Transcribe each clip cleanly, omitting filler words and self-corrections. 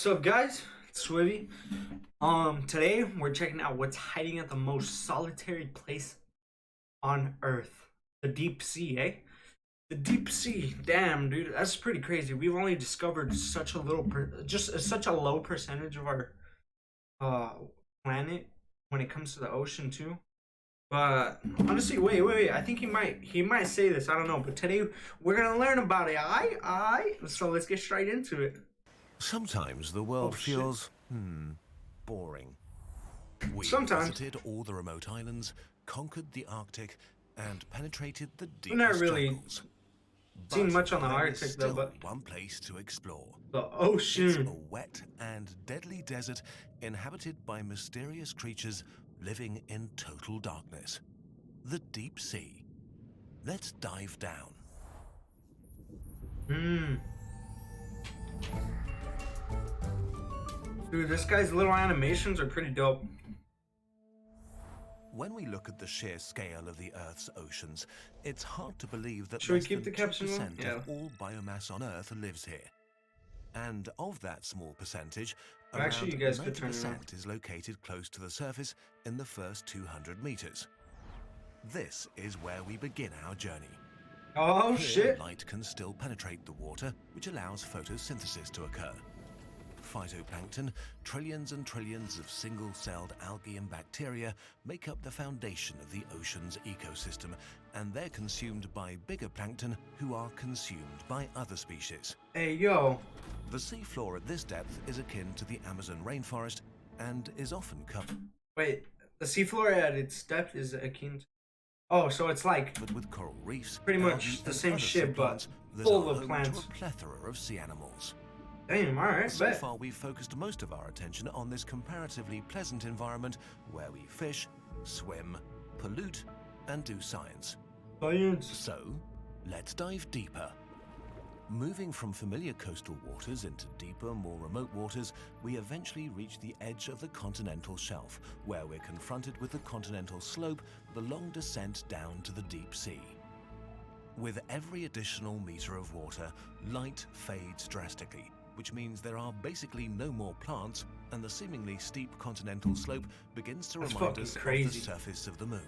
So guys, it's Swivy. Today we're checking out what's hiding at the most solitary place on Earth. The deep sea, eh? The deep sea. Damn, dude, that's pretty crazy. We've only discovered such a such a low percentage of our uh planet when it comes to the ocean too. But honestly, wait. I think he might say this. I don't know. But today we're gonna learn about it. I. So let's get straight into it. Sometimes the Oh world shit. feels, boring. We Sometimes. visited all the remote islands, conquered the Arctic, and penetrated the We're not deepest really jungles. seen But much on the there is Arctic though, still but one place to explore. the It's a ocean. wet and deadly desert inhabited by mysterious creatures living in total darkness. The deep sea. Let's dive down. Hmm. Dude, this guy's little animations are pretty dope. When we look at the sheer scale of the Earth's oceans, it's hard to believe that Should we less keep than the caption on? 2% Yeah. of all biomass on Earth lives here. And of that small percentage, Actually, around you guys could turn it 90% is located close to the surface in the first 200 meters. This is where we begin our journey. Oh Here, shit. light can still penetrate the water, which allows photosynthesis to occur. Phytoplankton, trillions and trillions of single-celled algae and bacteria make up the foundation of the ocean's ecosystem, and they're consumed by bigger plankton who are consumed by other species. Hey yo. The seafloor at this depth is akin to the Amazon rainforest and is often covered Wait, the seafloor at its depth is akin to... Oh, so it's like with coral reefs, pretty much algae, the and same other shit, sea but plants that full are of home plants. to a plethora of sea animals. Damn, alright, So bet. far, we've focused most of our attention on this comparatively pleasant environment where we fish, swim, pollute, and do science. Science. So, let's dive deeper. Moving from familiar coastal waters into deeper, more remote waters, we eventually reach the edge of the continental shelf, where we're confronted with the continental slope, the long descent down to the deep sea. With every additional meter of water, light fades drastically, which means there are basically no more plants, and the seemingly steep continental slope begins to That's remind fucking us of crazy. the surface of the moon.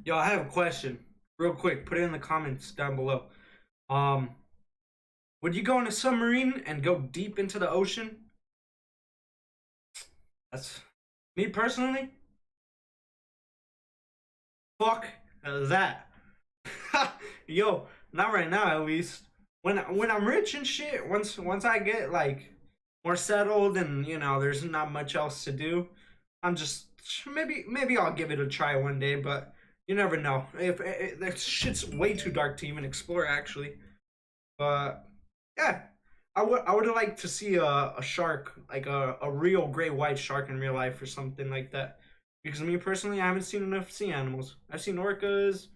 Yo, I have a question. Real quick, put it in the comments down below. Would you go in a submarine and go deep into the ocean? That's me personally. Fuck that. Yo, not right now at least. When I'm rich and shit, once I get like more settled and there's not much else to do, I'm just maybe I'll give it a try one day, but you never know. If that shit's way too dark to even explore actually. But yeah, I would like to see a shark, like a real great white shark in real life or something like that. Because me personally, I haven't seen enough sea animals. I've seen orcas.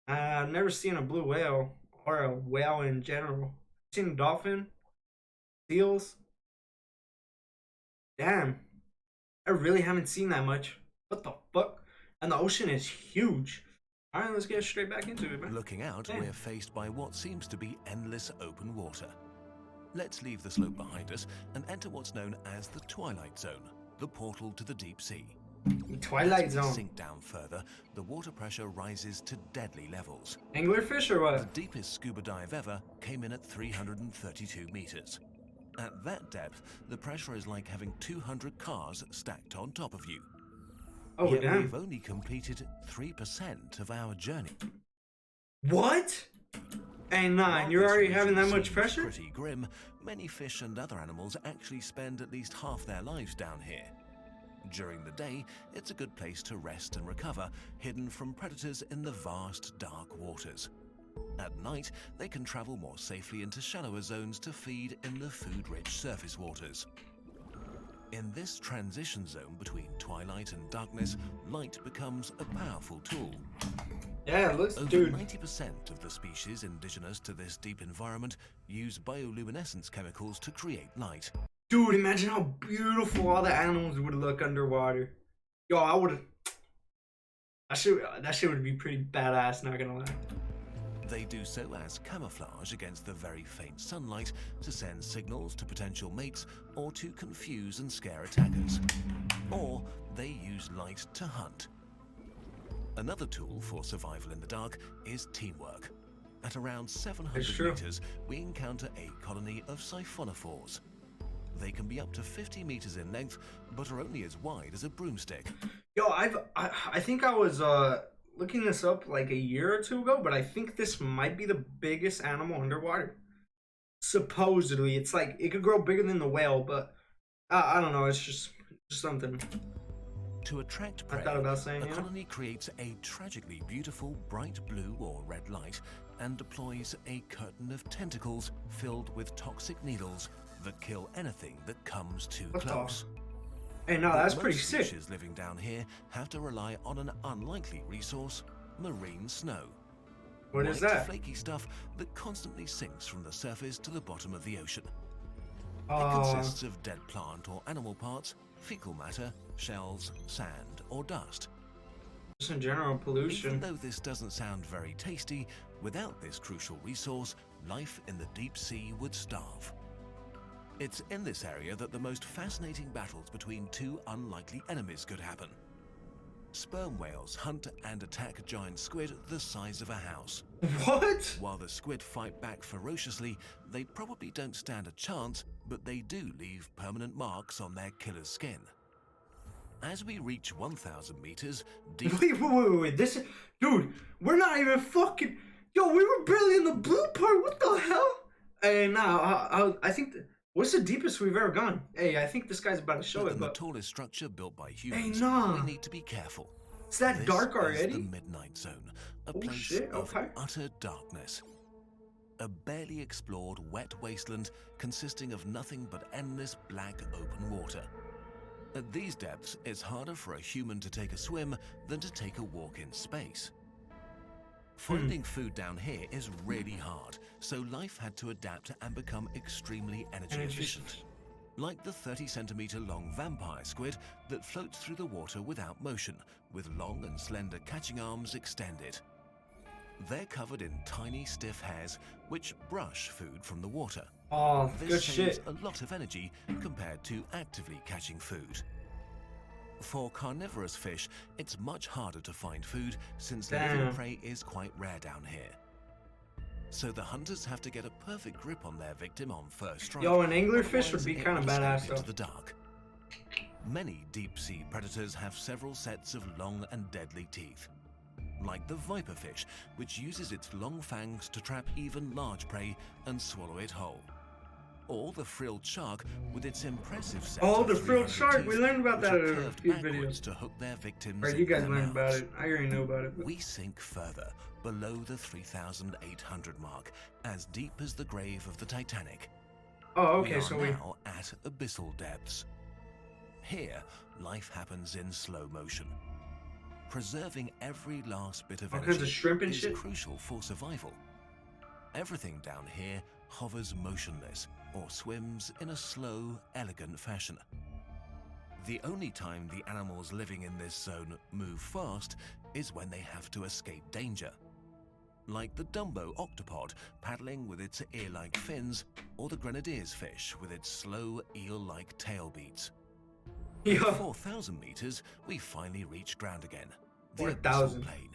I've never seen a blue whale or a whale in general. I've seen a dolphin, seals. Damn, I really haven't seen that much. What the fuck? And the ocean is huge. All right, let's get straight back into it, man. Looking out, Damn. we're faced by what seems to be endless open water. Let's leave the slope behind us and enter what's known as the Twilight Zone, the portal to the deep sea. The Twilight As we Zone. sink down further, the water pressure rises to deadly levels. Anglerfish or The what? deepest scuba dive ever came in at 332 meters. At that depth, the pressure is like having 200 cars stacked on top of you. Oh Yet damn. we've only completed 3% of our journey. What? Hey, nah, While and you're this already having that region much seems pressure? Pretty grim. Many fish and other animals actually spend at least half their lives down here. During the day, it's a good place to rest and recover, hidden from predators in the vast, dark waters. At night, they can travel more safely into shallower zones to feed in the food-rich surface waters. In this transition zone between twilight and darkness, light becomes a powerful tool. Yeah, looks, Over dude. 90% of the species indigenous to this deep environment use bioluminescence chemicals to create light. Dude, imagine how beautiful all the animals would look underwater. Yo, I would. That shit would be pretty badass. Not gonna lie. They do so as camouflage against the very faint sunlight to send signals to potential mates or to confuse and scare attackers. Or they use light to hunt. Another tool for survival in the dark is teamwork. At around 700 meters, we encounter a colony of siphonophores. They can be up to 50 meters in length, but are only as wide as a broomstick. Yo, I think I was looking this up like a year or two ago, but I think this might be the biggest animal underwater. Supposedly, it's like it could grow bigger than the whale, but I don't know. It's just something. To attract prey, I thought about saying, a colony creates a tragically beautiful bright blue or red light and deploys a curtain of tentacles filled with toxic needles that kill anything that comes too close. Hey, no, that's Most pretty sick. Species living down here have to rely on an unlikely resource: marine snow. What is White, that? flaky stuff that constantly sinks from the surface to the bottom of the ocean. It consists of dead plant or animal parts, fecal matter, shells, sand, or dust. Just in general pollution. Even though this doesn't sound very tasty, without this crucial resource, life in the deep sea would starve. It's in this area that the most fascinating battles between two unlikely enemies could happen. Sperm whales hunt and attack giant squid the size of a house. What? While the squid fight back ferociously, they probably don't stand a chance, but they do leave permanent marks on their killer's skin. As we reach 1,000 meters deep... Wait. This is... Dude, we're not even fucking... Yo, we were barely in the blue part. What the hell? Hey, nah, I think... What's the deepest we've ever gone? Hey, I think this guy's about to show it, but... the tallest structure built by humans, hey, nah. we need to be careful. It's that This dark is already? the Midnight Zone, a Oh, place shit, of okay. utter darkness. A barely explored wet wasteland consisting of nothing but endless black open water. At these depths, it's harder for a human to take a swim than to take a walk in space. Finding food down here is really hard, so life had to adapt and become extremely energy efficient. Like the 30-centimeter long vampire squid that floats through the water without motion, with long and slender catching arms extended. They're covered in tiny, stiff hairs which brush food from the water. Oh, good This saves shit. a lot of energy compared to actively catching food. For carnivorous fish, it's much harder to find food since living prey is quite rare down here. So the hunters have to get a perfect grip on their victim on first strike. Yo, an anglerfish would be kind of badass into though. the dark. Many deep-sea predators have several sets of long and deadly teeth. Like the viperfish, which uses its long fangs to trap even large prey and swallow it whole. Or the frilled shark with its impressive set Oh, of the frilled 300 shark. teeth, We learned about which that are in a curved few backwards videos. to hook their victims Right, you guys in their learned about mouths. it. I already know about it. But... We sink further, below the 3,800 mark, as deep as the grave of the Titanic. Oh, okay, we so are we... now at abyssal depths. Here, life happens in slow motion. Preserving every last bit of All kinds energy of shrimp and is shit? crucial for survival. Everything down here hovers motionless or swims in a slow, elegant fashion. The only time the animals living in this zone move fast is when they have to escape danger. Like the Dumbo octopod paddling with its ear-like fins, or the grenadier's fish with its slow, eel-like tail beats. At 4,000 meters, we finally reach ground again. The abyssal 4,000. plain.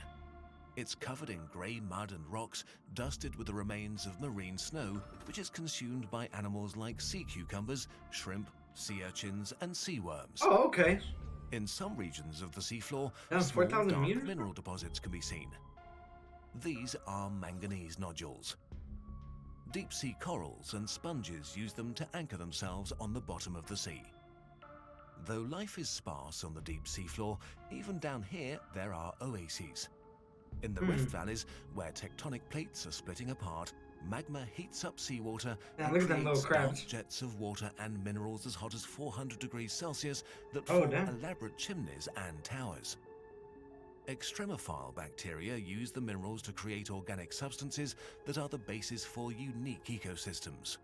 It's covered in grey mud and rocks, dusted with the remains of marine snow, which is consumed by animals like sea cucumbers, shrimp, sea urchins, and sea worms. Oh, okay. In some regions of the seafloor, Yeah, small 4,000 dark meters? mineral deposits can be seen. These are manganese nodules. Deep-sea corals and sponges use them to anchor themselves on the bottom of the sea. Though life is sparse on the deep seafloor, even down here there are oases. In the rift valleys, where tectonic plates are splitting apart, magma heats up seawater Yeah, and look at them little creates dark crabs. jets of water and minerals as hot as 400 degrees Celsius that Oh, form damn. elaborate chimneys and towers. Extremophile bacteria use the minerals to create organic substances that are the basis for unique ecosystems.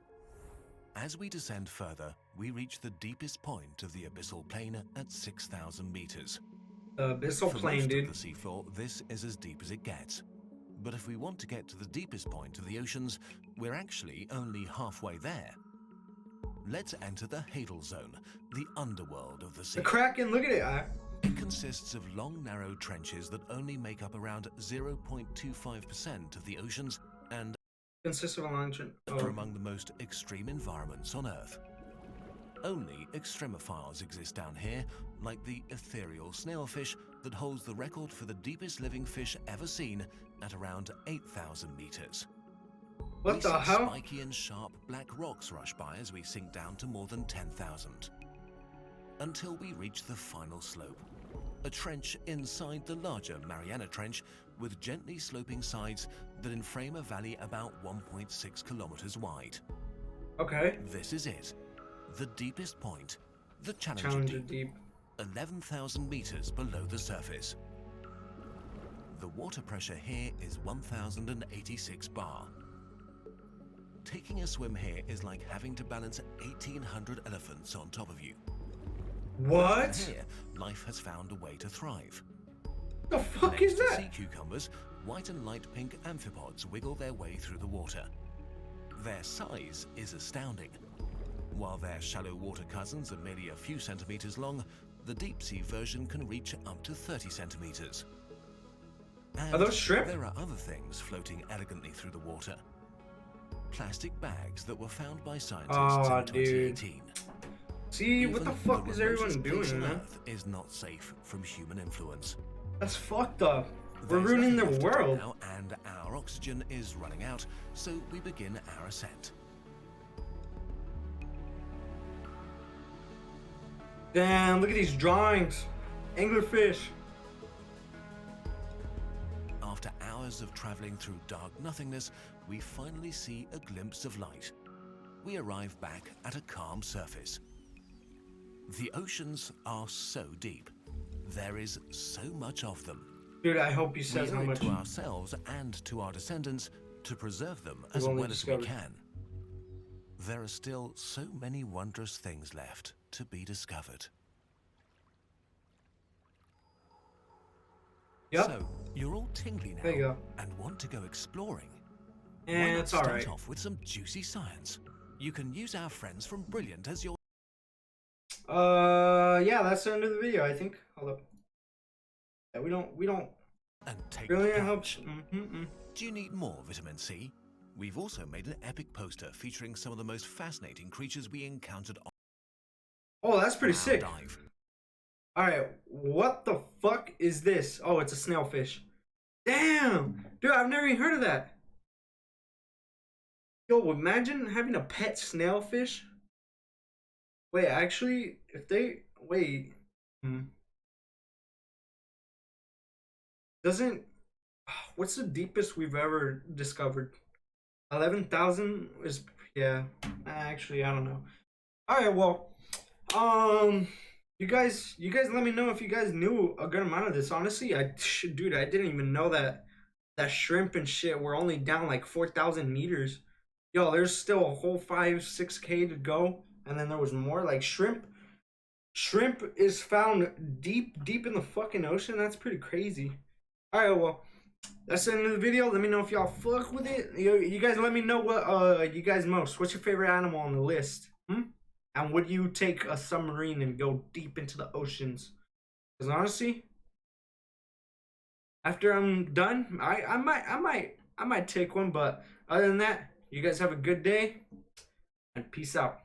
As we descend further, we reach the deepest point of the abyssal plain at 6,000 meters. The abyssal For plain, most dude. of the seafloor, this is as deep as it gets. But if we want to get to the deepest point of the oceans, we're actually only halfway there. Let's enter the Hadal Zone, the underworld of the sea. The Kraken, look at it. It consists of long, narrow trenches that only make up around 0.25% of the oceans and Consists of a long trench. are among the most extreme environments on Earth. Only extremophiles exist down here, like the ethereal snailfish that holds the record for the deepest living fish ever seen at around 8,000 meters. What the hell? Spiky and sharp black rocks rush by as we sink down to more than 10,000. Until we reach the final slope, a trench inside the larger Mariana Trench with gently sloping sides that enframe a valley about 1.6 kilometers wide. Okay. This is it. The deepest point, the Challenger Deep. 11,000 meters below the surface. The water pressure here is 1,086 bar. Taking a swim here is like having to balance 1,800 elephants on top of you. What? Here, life has found a way to thrive. The fuck Next is to that? sea cucumbers, white and light pink amphipods wiggle their way through the water. Their size is astounding. While their shallow water cousins are merely a few centimeters long, the deep sea version can reach up to 30 centimeters. And Are those shrimp? there are other things floating elegantly through the water. Plastic bags that were found by scientists Aw, in dude. 2018. See, what the Even fuck is everyone remotest place doing, on man? Earth is not safe from human influence. That's fucked up. We're There's ruining nothing the left to do world. now, and our oxygen is running out, so we begin our ascent. Damn, look at these drawings. Anglerfish. After hours of traveling through dark nothingness, we finally see a glimpse of light. We arrive back at a calm surface. The oceans are so deep. There is so much of them. Dude, I hope he We says how owe it much. to ourselves and to our descendants to preserve them as only well as we discovered. can. There are still so many wondrous things left to be discovered. Yep. So, you're all tingly now There you go. and want to go exploring. Why And not it's start alright. off with some juicy science? You can use our friends from Brilliant as your Yeah, that's the end of the video, I think. Hold up. Yeah, we don't and take really the helps. plunge. Do you need more vitamin C? We've also made an epic poster featuring some of the most fascinating creatures we encountered on Oh, that's pretty our sick. dive. Alright, what the fuck is this? Oh, it's a snailfish. Damn! Dude, I've never even heard of that. Yo, imagine having a pet snailfish. Wait, actually, if they... Wait. Doesn't... What's the deepest we've ever discovered? 11,000 is... Yeah. Actually, I don't know. Alright, well... You guys let me know if you guys knew a good amount of this. Honestly, dude, I didn't even know that shrimp and shit were only down like 4,000 meters. Yo, there's still a whole 5-6K to go, and then there was more. Like shrimp is found deep in the fucking ocean. That's pretty crazy. All right, well, that's the end of the video. Let me know if y'all fuck with it. You guys let me know what you guys most. What's your favorite animal on the list? And would you take a submarine and go deep into the oceans? Because honestly, after I'm done, I might take one. But other than that, you guys have a good day and peace out.